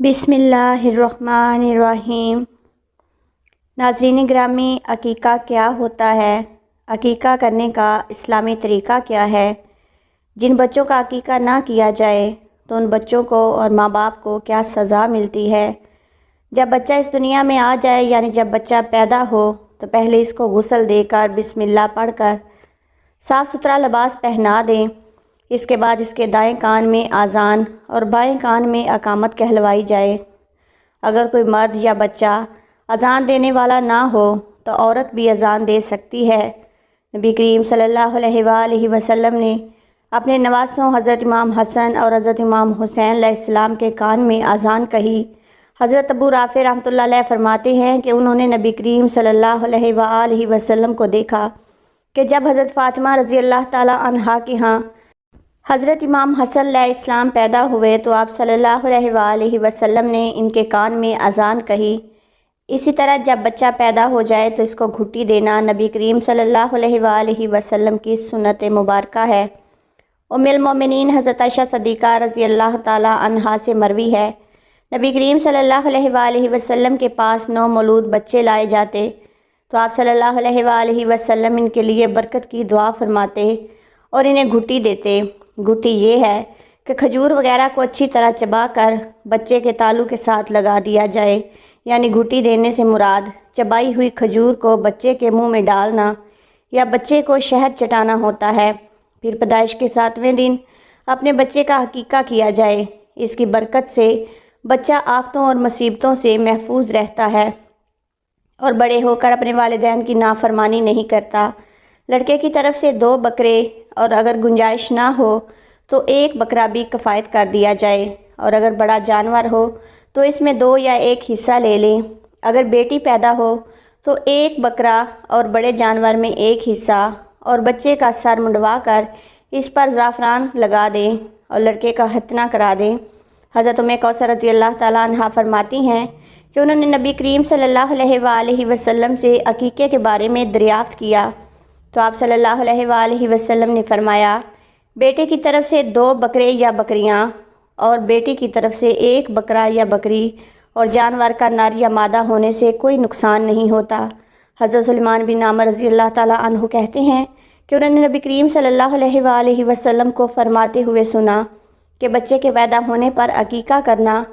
بسم اللہ الرحمن الرحیم۔ ناظرین گرامی، عقیقہ کیا ہوتا ہے؟ عقیقہ کرنے کا اسلامی طریقہ کیا ہے؟ جن بچوں کا عقیقہ نہ کیا جائے تو ان بچوں کو اور ماں باپ کو کیا سزا ملتی ہے؟ جب بچہ اس دنیا میں آ جائے، یعنی جب بچہ پیدا ہو، تو پہلے اس کو غسل دے کر بسم اللہ پڑھ کر صاف ستھرا لباس پہنا دیں۔ اس کے بعد اس کے دائیں کان میں اذان اور بائیں کان میں اقامت کہلوائی جائے۔ اگر کوئی مرد یا بچہ اذان دینے والا نہ ہو تو عورت بھی اذان دے سکتی ہے۔ نبی کریم صلی اللہ علیہ وآلہ وسلم نے اپنے نواسوں حضرت امام حسن اور حضرت امام حسین علیہ السلام کے کان میں اذان کہی۔ حضرت ابو رافع رحمۃ اللہ علیہ فرماتے ہیں کہ انہوں نے نبی کریم صلی اللہ علیہ وآلہ وسلم کو دیکھا کہ جب حضرت فاطمہ رضی اللہ تعالی عنہا کے ہاں حضرت امام حسن علیہ السلام پیدا ہوئے تو آپ صلی اللہ علیہ وآلہ وسلم نے ان کے کان میں اذان کہی۔ اسی طرح جب بچہ پیدا ہو جائے تو اس کو گھٹی دینا نبی کریم صلی اللہ علیہ وآلہ وسلم کی سنت مبارکہ ہے۔ ام المومنین حضرت عائشہ صدیقہ رضی اللہ تعالی عنہا سے مروی ہے، نبی کریم صلی اللہ علیہ وآلہ وسلم کے پاس نومولود بچے لائے جاتے تو آپ صلی اللہ علیہ وآلہ وسلم ان کے لیے برکت کی دعا فرماتے اور انہیں گھٹی دیتے۔ گھٹی یہ ہے کہ کھجور وغیرہ کو اچھی طرح چبا کر بچے کے تالو کے ساتھ لگا دیا جائے، یعنی گھٹی دینے سے مراد چبائی ہوئی کھجور کو بچے کے منہ میں ڈالنا یا بچے کو شہد چٹانا ہوتا ہے۔ پھر پیدائش کے 7ویں دن اپنے بچے کا عقیقہ کیا جائے۔ اس کی برکت سے بچہ آفتوں اور مصیبتوں سے محفوظ رہتا ہے اور بڑے ہو کر اپنے والدین کی نافرمانی نہیں کرتا۔ لڑکے کی طرف سے 2 بکرے اور اگر گنجائش نہ ہو تو 1 بکرا بھی کفایت کر دیا جائے، اور اگر بڑا جانور ہو تو اس میں 2 یا 1 حصہ لے لیں۔ اگر بیٹی پیدا ہو تو 1 بکرا اور بڑے جانور میں 1 حصہ، اور بچے کا سر منڈوا کر اس پر زعفران لگا دیں اور لڑکے کا ختنہ کرا دیں۔ حضرت ام کوثر رضی اللہ تعالیٰ عنہا فرماتی ہیں کہ انہوں نے نبی کریم صلی اللہ علیہ وآلہ وسلم سے عقیقے کے بارے میں دریافت کیا تو آپ صلی اللہ علیہ وآلہ وسلم نے فرمایا، بیٹے کی طرف سے 2 بکرے یا بکریاں اور بیٹی کی طرف سے 1 بکرا یا بکری، اور جانور کا نر یا مادہ ہونے سے کوئی نقصان نہیں ہوتا۔ حضرت سلیمان بن عامر رضی اللہ تعالیٰ عنہ کہتے ہیں کہ انہوں نے نبی کریم صلی اللہ علیہ وآلہ وسلم کو فرماتے ہوئے سنا کہ بچے کے پیدا ہونے پر عقیقہ کرنا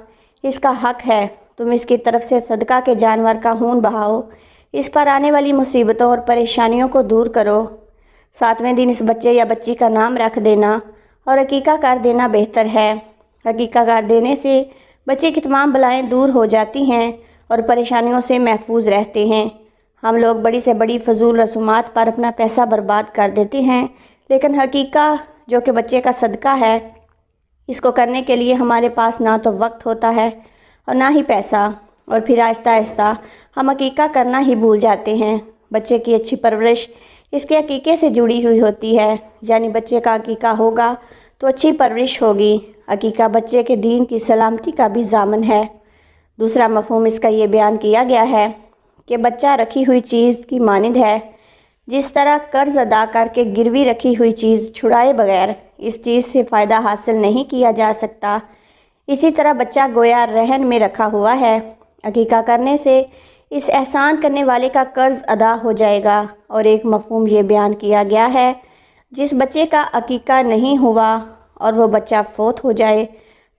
اس کا حق ہے، تم اس کی طرف سے صدقہ کے جانور کا خون بہاؤ، اس پر آنے والی مصیبتوں اور پریشانیوں کو دور کرو۔ 7ویں دن اس بچے یا بچی کا نام رکھ دینا اور عقیقہ کر دینا بہتر ہے۔ عقیقہ کر دینے سے بچے کی تمام بلائیں دور ہو جاتی ہیں اور پریشانیوں سے محفوظ رہتے ہیں۔ ہم لوگ بڑی سے بڑی فضول رسومات پر اپنا پیسہ برباد کر دیتے ہیں، لیکن عقیقہ جو کہ بچے کا صدقہ ہے، اس کو کرنے کے لیے ہمارے پاس نہ تو وقت ہوتا ہے اور نہ ہی پیسہ، اور پھر آہستہ آہستہ ہم عقیقہ کرنا ہی بھول جاتے ہیں۔ بچے کی اچھی پرورش اس کے عقیقے سے جڑی ہوئی ہوتی ہے، یعنی بچے کا عقیقہ ہوگا تو اچھی پرورش ہوگی۔ عقیقہ بچے کے دین کی سلامتی کا بھی ضامن ہے۔ دوسرا مفہوم اس کا یہ بیان کیا گیا ہے کہ بچہ رکھی ہوئی چیز کی مانند ہے، جس طرح قرض ادا کر کے گروی رکھی ہوئی چیز چھڑائے بغیر اس چیز سے فائدہ حاصل نہیں کیا جا سکتا، اسی طرح بچہ گویا رہن میں رکھا ہوا ہے۔ عقیقہ کرنے سے اس احسان کرنے والے کا قرض ادا ہو جائے گا۔ اور ایک مفہوم یہ بیان کیا گیا ہے، جس بچے کا عقیقہ نہیں ہوا اور وہ بچہ فوت ہو جائے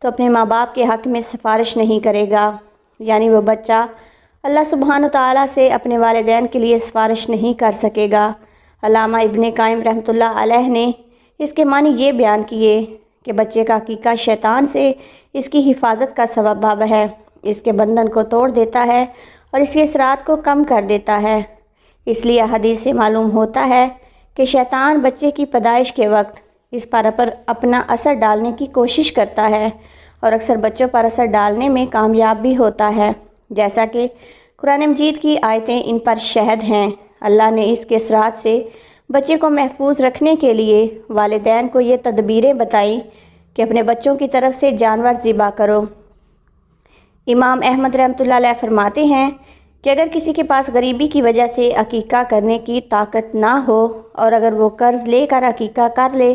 تو اپنے ماں باپ کے حق میں سفارش نہیں کرے گا، یعنی وہ بچہ اللہ سبحانہ وتعالیٰ سے اپنے والدین کے لیے سفارش نہیں کر سکے گا۔ علامہ ابن قیم رحمۃ اللہ علیہ نے اس کے معنی یہ بیان کیے کہ بچے کا عقیقہ شیطان سے اس کی حفاظت کا سبب ہے، اس کے بندھن کو توڑ دیتا ہے اور اس کے اثرات کو کم کر دیتا ہے۔ اس لیے حدیث سے معلوم ہوتا ہے کہ شیطان بچے کی پیدائش کے وقت اس پر اپنا اثر ڈالنے کی کوشش کرتا ہے اور اکثر بچوں پر اثر ڈالنے میں کامیاب بھی ہوتا ہے، جیسا کہ قرآن مجید کی آیتیں ان پر شاہد ہیں۔ اللہ نے اس کے اثرات سے بچے کو محفوظ رکھنے کے لیے والدین کو یہ تدبیریں بتائیں کہ اپنے بچوں کی طرف سے جانور ذبح کرو۔ امام احمد رحمۃ اللہ علیہ فرماتے ہیں کہ اگر کسی کے پاس غریبی کی وجہ سے عقیقہ کرنے کی طاقت نہ ہو اور اگر وہ قرض لے کر عقیقہ کر لے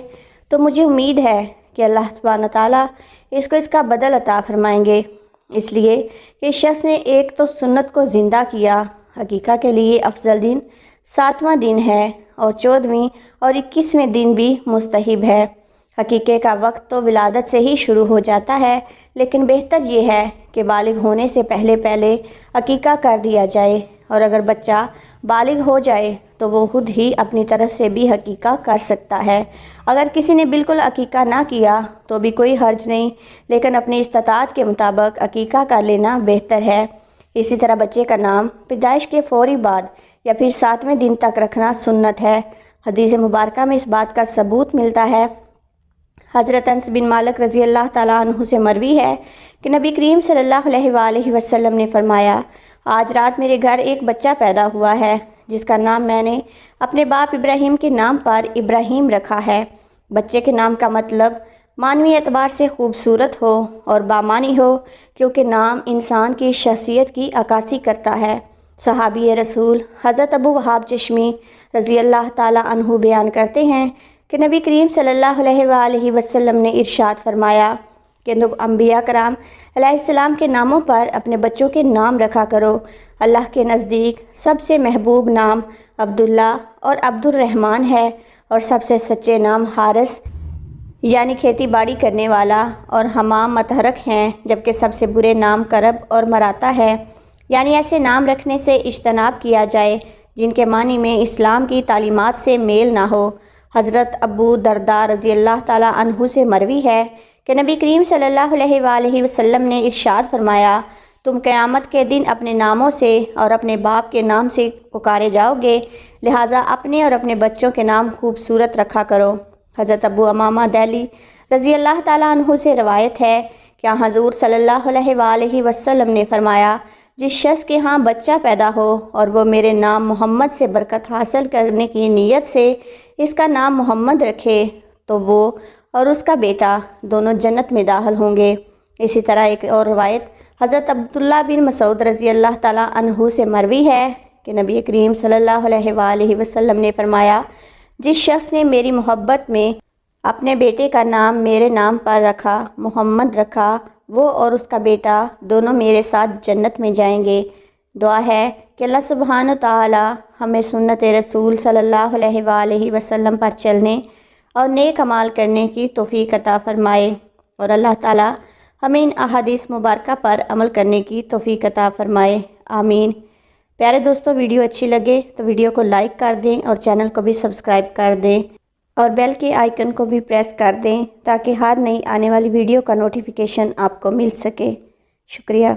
تو مجھے امید ہے کہ اللہ سبحانہ تعالیٰ اس کو اس کا بدل عطا فرمائیں گے۔ اس لیے کہ شخص نے ایک تو سنت کو زندہ کیا۔ عقیقہ کے لیے افضل دن 7واں دن ہے اور 14ویں اور 21ویں دن بھی مستحب ہے۔ عقیقے کا وقت تو ولادت سے ہی شروع ہو جاتا ہے، لیکن بہتر یہ ہے کہ بالغ ہونے سے پہلے عقیقہ کر دیا جائے، اور اگر بچہ بالغ ہو جائے تو وہ خود ہی اپنی طرف سے بھی عقیقہ کر سکتا ہے۔ اگر کسی نے بالکل عقیقہ نہ کیا تو بھی کوئی حرج نہیں، لیکن اپنی استطاعت کے مطابق عقیقہ کر لینا بہتر ہے۔ اسی طرح بچے کا نام پیدائش کے فوری بعد یا پھر 7ویں دن تک رکھنا سنت ہے۔ حدیث مبارکہ میں اس بات کا ثبوت ملتا ہے۔ حضرت انس بن مالک رضی اللہ تعالیٰ عنہ سے مروی ہے کہ نبی کریم صلی اللہ علیہ وآلہ وسلم نے فرمایا، آج رات میرے گھر ایک بچہ پیدا ہوا ہے جس کا نام میں نے اپنے باپ ابراہیم کے نام پر ابراہیم رکھا ہے۔ بچے کے نام کا مطلب معنوی اعتبار سے خوبصورت ہو اور بامانی ہو، کیونکہ نام انسان کی شخصیت کی عکاسی کرتا ہے۔ صحابی رسول حضرت ابو وہاب چشمی رضی اللہ تعالیٰ عنہ بیان کرتے ہیں کہ نبی کریم صلی اللہ علیہ وآلہ وسلم نے ارشاد فرمایا کہ تم انبیاء کرام علیہ السلام کے ناموں پر اپنے بچوں کے نام رکھا کرو۔ اللہ کے نزدیک سب سے محبوب نام عبداللہ اور عبد الرحمن ہے، اور سب سے سچے نام حارث یعنی کھیتی باڑی کرنے والا اور حمام متحرک ہیں، جبکہ سب سے برے نام کرب اور مراتا ہے، یعنی ایسے نام رکھنے سے اجتناب کیا جائے جن کے معنی میں اسلام کی تعلیمات سے میل نہ ہو۔ حضرت ابو درداء رضی اللہ تعالیٰ عنہ سے مروی ہے کہ نبی کریم صلی اللہ علیہ وآلہ وسلم نے ارشاد فرمایا، تم قیامت کے دن اپنے ناموں سے اور اپنے باپ کے نام سے پکارے جاؤ گے، لہٰذا اپنے اور اپنے بچوں کے نام خوبصورت رکھا کرو۔ حضرت ابو امامہ دہلی رضی اللہ تعالیٰ عنہ سے روایت ہے کہ حضور صلی اللہ علیہ وآلہ وسلم نے فرمایا، جس شخص کے ہاں بچہ پیدا ہو اور وہ میرے نام محمد سے برکت حاصل کرنے کی نیت سے اس کا نام محمد رکھے تو وہ اور اس کا بیٹا دونوں جنت میں داخل ہوں گے۔ اسی طرح ایک اور روایت حضرت عبداللہ بن مسعود رضی اللہ تعالیٰ عنہ سے مروی ہے کہ نبی کریم صلی اللہ علیہ وآلہ وسلم نے فرمایا، جس شخص نے میری محبت میں اپنے بیٹے کا نام میرے نام پر رکھا، محمد رکھا، وہ اور اس کا بیٹا دونوں میرے ساتھ جنت میں جائیں گے۔ دعا ہے کہ اللہ سبحانہ تعالی ہمیں سنت رسول صلی اللہ علیہ وآلہ وسلم پر چلنے اور نیک اعمال کرنے کی توفیق عطا فرمائے، اور اللہ تعالی ہمیں ان احادیث مبارکہ پر عمل کرنے کی توفیق عطا فرمائے، آمین۔ پیارے دوستو، ویڈیو اچھی لگے تو ویڈیو کو لائک کر دیں اور چینل کو بھی سبسکرائب کر دیں اور بیل کے آئیکن کو بھی پریس کر دیں تاکہ ہر نئی آنے والی ویڈیو کا نوٹیفیکیشن آپ کو مل سکے۔ شکریہ۔